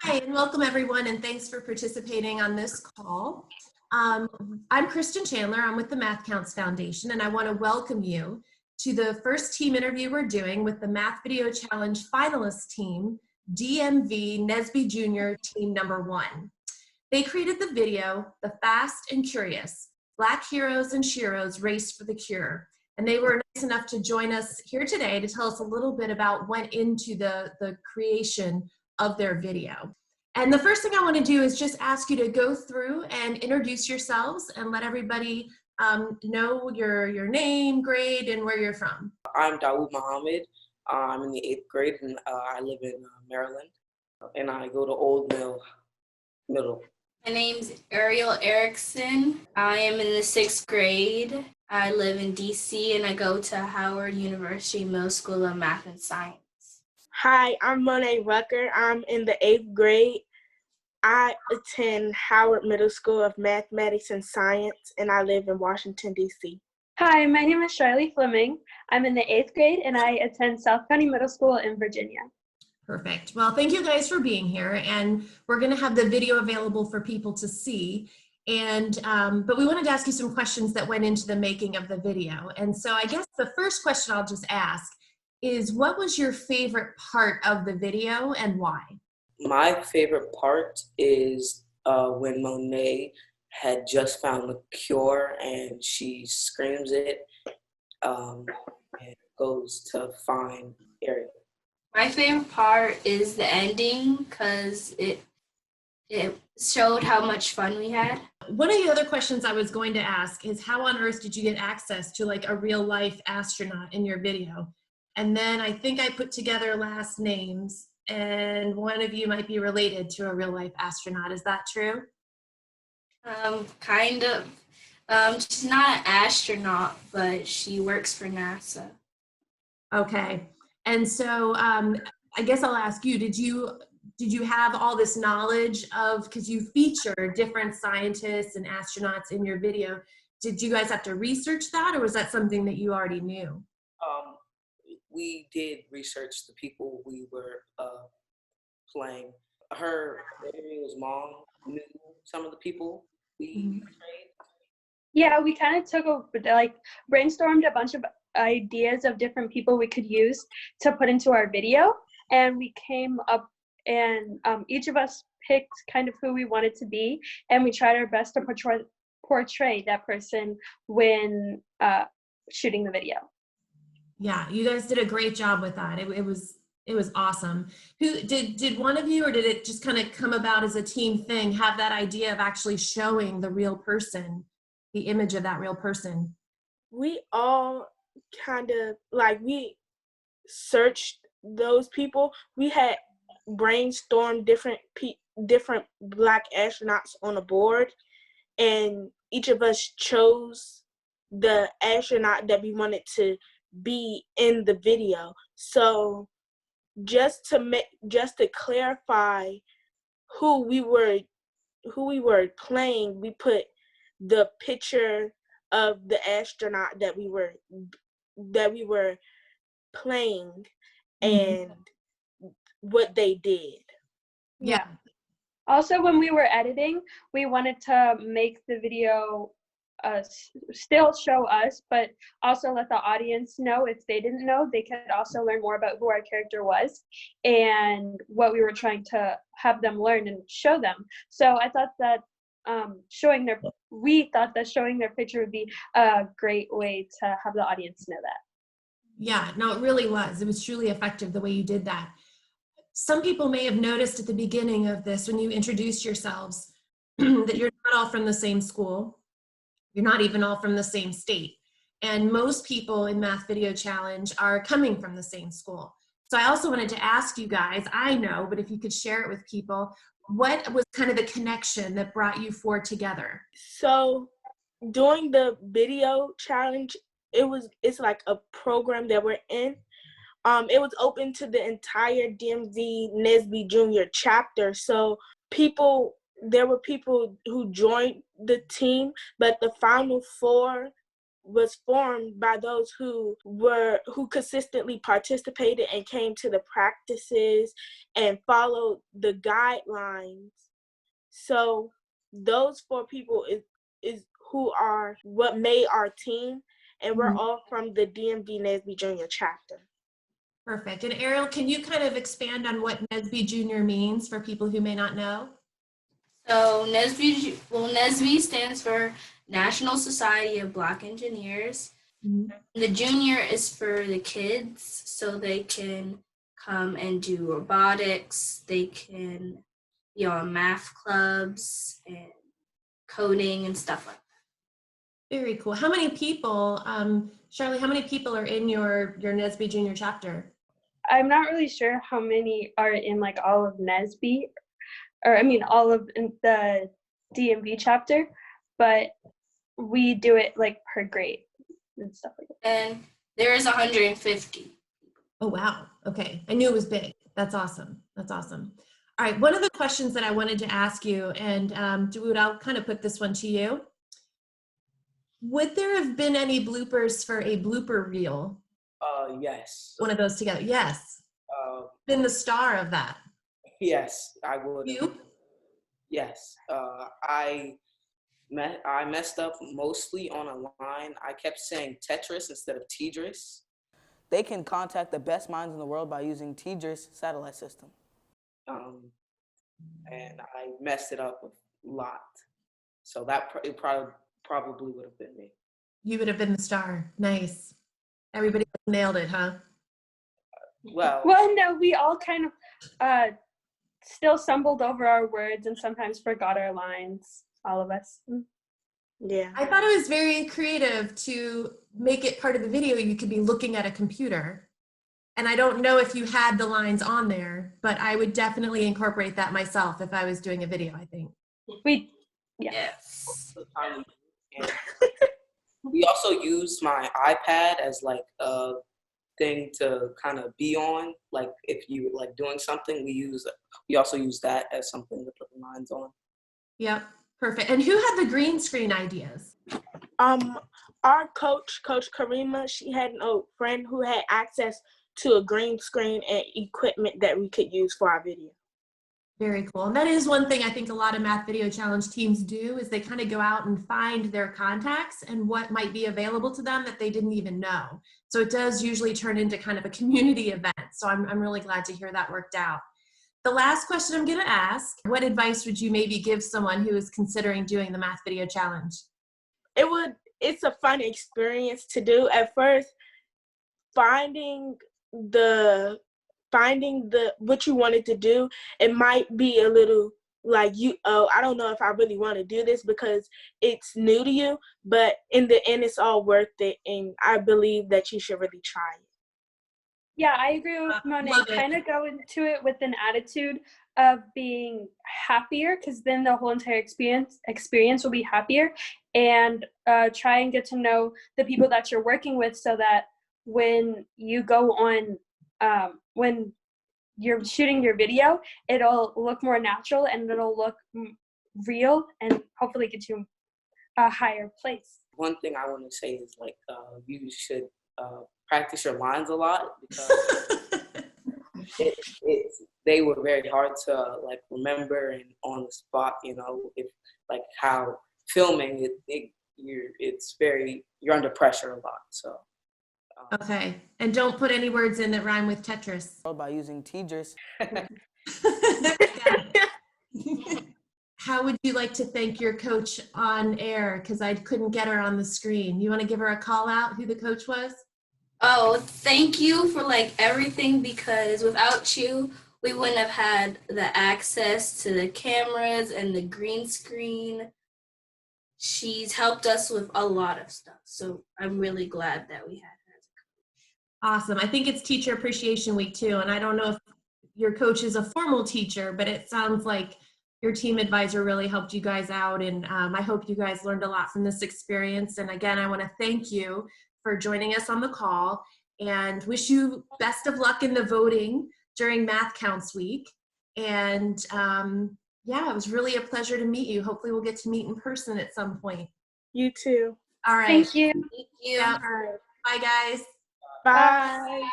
Hi, and welcome everyone, and thanks for participating on this call. I'm Kristen Chandler. I'm with the Math Counts Foundation, and I want to welcome you to the first team interview we're doing with the Math Video Challenge finalist team, DMV NSBE Jr. Team Number 1. They created the video, The Fast and Curious, Black Heroes and Sheroes Race for the Cure. And they were nice enough to join us here today to tell us a little bit about what went into the creation of their video. And the first thing I want to do is just ask you to go through and introduce yourselves and let everybody know your name, grade, and where you're from. I'm Dawood Muhammad. I'm in the 8th grade, and I live in Maryland, and I go to Old Mill Middle. My name's Ariel Erickson. I am in the 6th grade. I live in DC, and I go to Howard University Middle School of Math and Science. Hi, I'm Monet Rucker. I'm in the 8th grade. I attend Howard Middle School of Mathematics and Science, and I live in Washington, D.C. Hi, my name is Shirley Fleming. I'm in the 8th grade, and I attend South County Middle School in Virginia. Perfect. Well, thank you guys for being here, and we're going to have the video available for people to see. And but we wanted to ask you some questions that went into the making of the video. And so I guess the first question I'll just ask is, what was your favorite part of the video and why? My favorite part is when Monet had just found the cure and she screams it and goes to find Ariel. My favorite part is the ending because it showed how much fun we had. One of the other questions I was going to ask is, how on earth did you get access to like a real life astronaut in your video? And then I think I put together last names, and one of you might be related to a real life astronaut. Is that true? Kind of. She's not an astronaut, but she works for NASA. Okay. And so I guess I'll ask you, did you have all this knowledge of, because you feature different scientists and astronauts in your video, did you guys have to research that, or was that something that you already knew? We did research the people we were playing. Ariel's mom knew some of the people we portrayed. Yeah, we kind of brainstormed a bunch of ideas of different people we could use to put into our video, and we came up and each of us picked kind of who we wanted to be, and we tried our best to portray that person when shooting the video. Yeah, you guys did a great job with that. It was awesome. Who did one of you, or did it just kind of come about as a team thing, have that idea of actually showing the real person, the image of that real person? We all kind of, we searched those people. We had brainstormed different Black astronauts on a board, and each of us chose the astronaut that we wanted to be in the video. So just to clarify who we were playing, we put the picture of the astronaut that we were playing and what they did. Yeah. Also, when we were editing, we wanted to make the video still show us, but also let the audience know, if they didn't know, they could also learn more about who our character was and what we were trying to have them learn and show them. So I thought that showing their picture would be a great way to have the audience know that. Yeah, no, it really was. It was truly effective the way you did that. Some people may have noticed at the beginning of this, when you introduced yourselves, that you're not all from the same school. You're not even all from the same state. And most people in Math Video Challenge are coming from the same school. So I also wanted to ask you guys, I know, but if you could share it with people, what was kind of the connection that brought you four together? So during the video challenge, it's like a program that we're in. It was open to the entire DMV NSBE Jr. chapter. So there were people who joined the team, but the final four was formed by those who consistently participated and came to the practices and followed the guidelines. So those 4 people is who are what made our team, and we're all from the DMV NSBE Jr chapter. Perfect. And Ariel, can you kind of expand on what NSBE Jr means for people who may not know? So NSBE stands for National Society of Black Engineers. The junior is for the kids, so they can come and do robotics. They can be on math clubs and coding and stuff like that. Very cool. How many people, Charlie, how many people are in your NSBE Jr chapter? I'm not really sure how many are in like all of NSBE, or I mean all of the DMV chapter, but we do it like per grade and stuff like that. And there is 150. Oh, wow. Okay. I knew it was big. That's awesome. That's awesome. All right. One of the questions that I wanted to ask you, and Dawood, I'll kind of put this one to you. Would there have been any bloopers for a blooper reel? Yes. One of those together. Yes. Been the star of that. Yes, I would. You? Yes. I messed up mostly on a line. I kept saying Tetris instead of Tidris. They can contact the best minds in the world by using Tidris satellite system. And I messed it up a lot. So it probably would have been me. You would have been the star. Nice. Everybody nailed it, huh? Well, No, we all kind of still stumbled over our words and sometimes forgot our lines, all of us. Yeah. I thought it was very creative to make it part of the video. You could be looking at a computer. And I don't know if you had the lines on there, but I would definitely incorporate that myself if I was doing a video, I think. Yes. We also used my iPad as like a thing to kind of be on. Like if you like doing something, we also use that as something to put the lines on. Yep, perfect. And who had the green screen ideas? Our coach Karima, she had a friend who had access to a green screen and equipment that we could use for our video. Very cool. And that is one thing I think a lot of Math Video Challenge teams do, is they kind of go out and find their contacts and what might be available to them that they didn't even know. So it does usually turn into kind of a community event. So I'm really glad to hear that worked out. The last question I'm going to ask, what advice would you maybe give someone who is considering doing the Math Video Challenge? It's a fun experience to do. At first, finding what you wanted to do, it might be a little like I don't know if I really want to do this because it's new to you, but in the end it's all worth it, and I believe that you should really try it. Yeah, I agree with Monet. Kind of go into it with an attitude of being happier, because then the whole entire experience will be happier, and try and get to know the people that you're working with, so that when you go on when you're shooting your video, it'll look more natural and it'll look real and hopefully get you a higher place. One thing I want to say is like you should practice your lines a lot, because they were very hard to like remember and on the spot. You know, if like how filming you're under pressure a lot. So. Okay, and don't put any words in that rhyme with Tetris. By using Tidris. How would you like to thank your coach on air? Because I couldn't get her on the screen. You want to give her a call out, who the coach was? Oh, thank you for like everything, because without you, we wouldn't have had the access to the cameras and the green screen. She's helped us with a lot of stuff. So I'm really glad that we had her. Awesome. I think it's Teacher Appreciation Week too. And I don't know if your coach is a formal teacher, but it sounds like your team advisor really helped you guys out. And I hope you guys learned a lot from this experience. And again, I want to thank you for joining us on the call and wish you best of luck in the voting during Math Counts Week. And yeah, it was really a pleasure to meet you. Hopefully we'll get to meet in person at some point. You too. All right. Thank you. Thank you. Yeah. Bye, guys. Bye. Bye.